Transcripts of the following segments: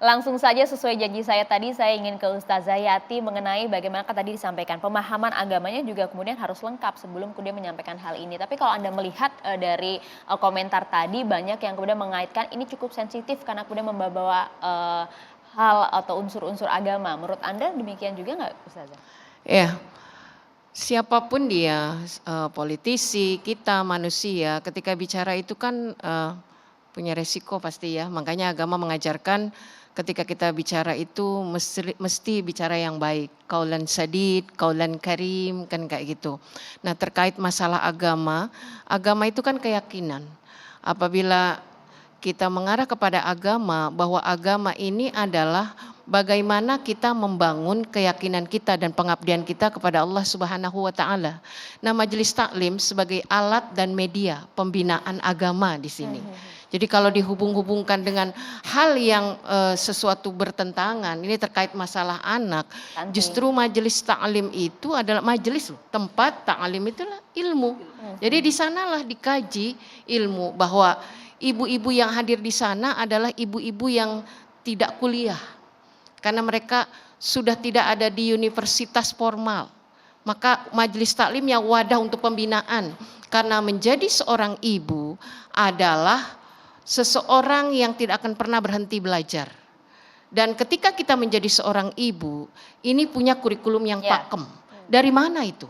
Langsung saja sesuai janji saya tadi, saya ingin ke Ustazah Yati mengenai bagaimana kan tadi disampaikan pemahaman agamanya juga kemudian harus lengkap sebelum kemudian menyampaikan hal ini. Tapi kalau Anda melihat dari komentar tadi banyak yang kemudian mengaitkan ini cukup sensitif karena kemudian membawa hal atau unsur-unsur agama. Menurut Anda demikian juga nggak Ustazah? Ya, siapapun dia, politisi, kita manusia, ketika bicara itu kan punya resiko pasti ya. Makanya agama mengajarkan ketika kita bicara itu mesti bicara yang baik. Qaulan sadid, qaulan karim, kan kayak gitu. Nah terkait masalah agama, agama itu kan keyakinan. Apabila kita mengarah kepada agama, bahwa agama ini adalah bagaimana kita membangun keyakinan kita dan pengabdian kita kepada Allah Subhanahu wa taala. Nah, majelis taklim sebagai alat dan media pembinaan agama di sini. Jadi kalau dihubung-hubungkan dengan hal yang sesuatu bertentangan, ini terkait masalah anak, justru majelis taklim itu adalah majelis tempat taklim itulah ilmu. Jadi di sanalah dikaji ilmu, bahwa ibu-ibu yang hadir di sana adalah ibu-ibu yang tidak kuliah. Karena mereka sudah tidak ada di universitas formal. Maka majelis taklim yang wadah untuk pembinaan. Karena menjadi seorang ibu adalah seseorang yang tidak akan pernah berhenti belajar. Dan ketika kita menjadi seorang ibu, ini punya kurikulum yang pakem. Dari mana itu?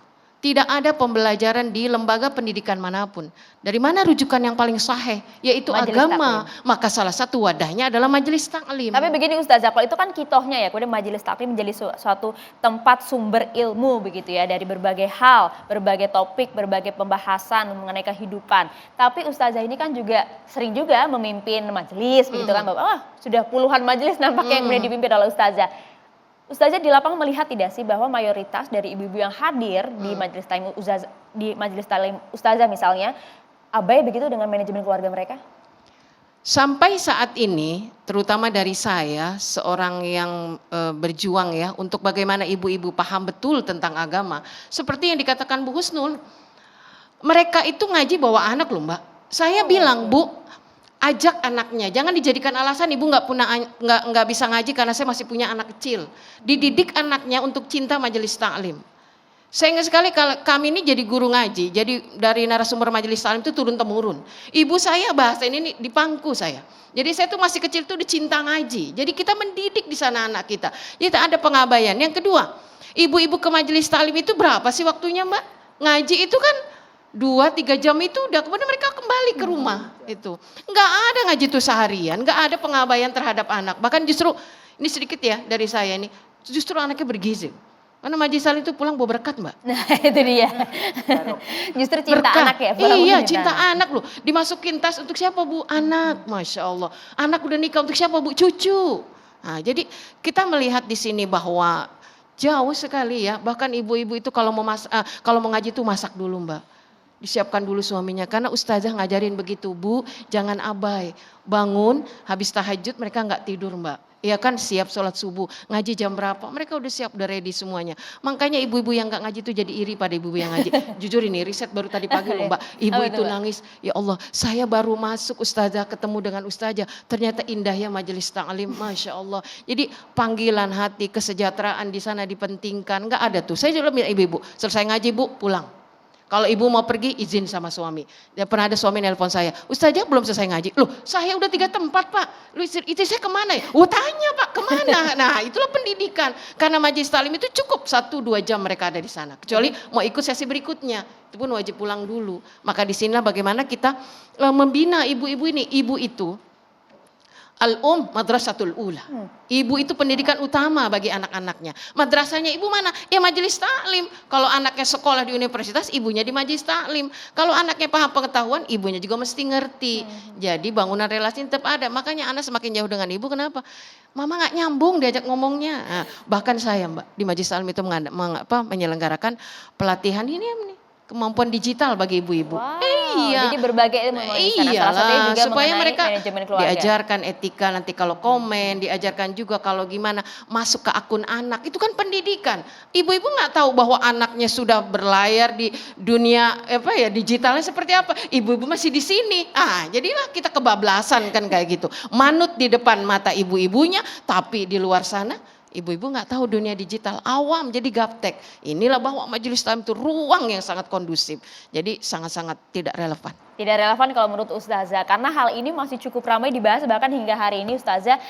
Tidak ada pembelajaran di lembaga pendidikan manapun. Dari mana rujukan yang paling sahih? Yaitu majelis agama. Taklim. Maka salah satu wadahnya adalah majelis taklim. Tapi begini Ustazah, kalau itu kan kitohnya ya, kemudian majelis taklim menjadi suatu tempat sumber ilmu begitu ya, dari berbagai hal, berbagai topik, berbagai pembahasan mengenai kehidupan. Tapi Ustazah ini kan juga sering juga memimpin majelis begitu kan, sudah puluhan majelis nampaknya yang kemudian dipimpin oleh Ustazah. Ustazah di lapangan melihat tidak sih bahwa mayoritas dari ibu-ibu yang hadir di majelis taklim Ustazah misalnya abai begitu dengan manajemen keluarga mereka? Sampai saat ini, terutama dari saya, seorang yang berjuang ya untuk bagaimana ibu-ibu paham betul tentang agama. Seperti yang dikatakan Bu Husnul, mereka itu ngaji bawa anak loh Mbak. Saya bilang Bu, ajak anaknya, jangan dijadikan alasan ibu nggak bisa ngaji karena saya masih punya anak kecil. Dididik anaknya untuk cinta majelis taklim. Saya ingat sekali kalau kami ini jadi guru ngaji, jadi dari narasumber majelis taklim itu turun temurun. Ibu saya bahasa ini di pangku saya. Jadi saya tuh masih kecil tuh dicinta ngaji. Jadi kita mendidik di sana anak kita. Jadi ada pengabaian. Yang kedua, ibu-ibu ke majelis taklim itu berapa sih waktunya Mbak? Ngaji itu kan 2-3 jam itu udah, kemudian mereka kembali ke rumah itu. Nggak ada ngaji itu seharian, nggak ada pengabaian terhadap anak. Bahkan justru, ini sedikit ya dari saya ini, justru anaknya bergizi. Karena majelis taklim itu pulang bawa berkat Mbak. Nah itu dia. Justru cinta berkat. Anak ya. Iya cinta anak loh. Dimasukin tas untuk siapa Bu? Anak. Masya Allah. Anak udah nikah untuk siapa Bu? Cucu. Nah jadi kita melihat di sini bahwa jauh sekali ya. Bahkan ibu-ibu itu kalau mau ngaji itu masak dulu Mbak. Disiapkan dulu suaminya, karena ustazah ngajarin begitu Bu, jangan abai, bangun habis tahajud mereka nggak tidur Mbak, ya kan siap sholat subuh, ngaji jam berapa, mereka udah siap, udah ready semuanya. Makanya ibu-ibu yang nggak ngaji itu jadi iri pada ibu-ibu yang ngaji. Jujur ini riset baru tadi pagi loh Mbak, ibu itu nangis, ya Allah saya baru masuk ustazah ketemu dengan ustazah, ternyata indah ya majelis taklim, Masya Allah. Jadi panggilan hati, kesejahteraan di sana dipentingkan, nggak ada tuh. Saya juga bilang ibu-ibu, selesai ngaji Bu pulang. Kalau ibu mau pergi izin sama suami. Ya, pernah ada suami nelpon saya, Ustazah belum selesai ngaji. Loh saya udah 3 tempat Pak. Lu itu saya kemana ya? Oh tanya Pak kemana? Nah itulah pendidikan. Karena majelis taklim itu cukup 1-2 jam mereka ada di sana. Kecuali mau ikut sesi berikutnya. Itu pun wajib pulang dulu. Maka di sinilah bagaimana kita membina ibu-ibu ini. Ibu itu madrasatul ula. Ibu itu pendidikan utama bagi anak-anaknya. Madrasahnya ibu mana? Ya majelis taklim. Kalau anaknya sekolah di universitas, ibunya di majelis taklim. Kalau anaknya paham pengetahuan, ibunya juga mesti ngerti. Jadi bangunan relasi tetap ada. Makanya anak semakin jauh dengan ibu, kenapa? Mama nggak nyambung diajak ngomongnya. Nah, bahkan saya Mbak di majelis taklim itu menyelenggarakan pelatihan ini. kemampuan digital bagi ibu-ibu. Wow, Iya. jadi berbagai ilmu memang di sana. Salah satunya Iyalah, juga supaya mengenai mereka manajemen keluarga. diajarkan etika nanti kalau komen, diajarkan juga kalau gimana masuk ke akun anak. Itu kan pendidikan. Ibu-ibu nggak tahu bahwa anaknya sudah berlayar di dunia digitalnya seperti apa. Ibu-ibu masih di sini. Jadilah kita kebablasan kan kayak gitu. Manut di depan mata ibu-ibunya, tapi di luar sana ibu-ibu nggak tahu dunia digital, awam jadi gaptek. Inilah bahwa majelis taklim itu ruang yang sangat kondusif. Jadi sangat-sangat tidak relevan. Tidak relevan kalau menurut Ustazah, karena hal ini masih cukup ramai dibahas bahkan hingga hari ini Ustazah.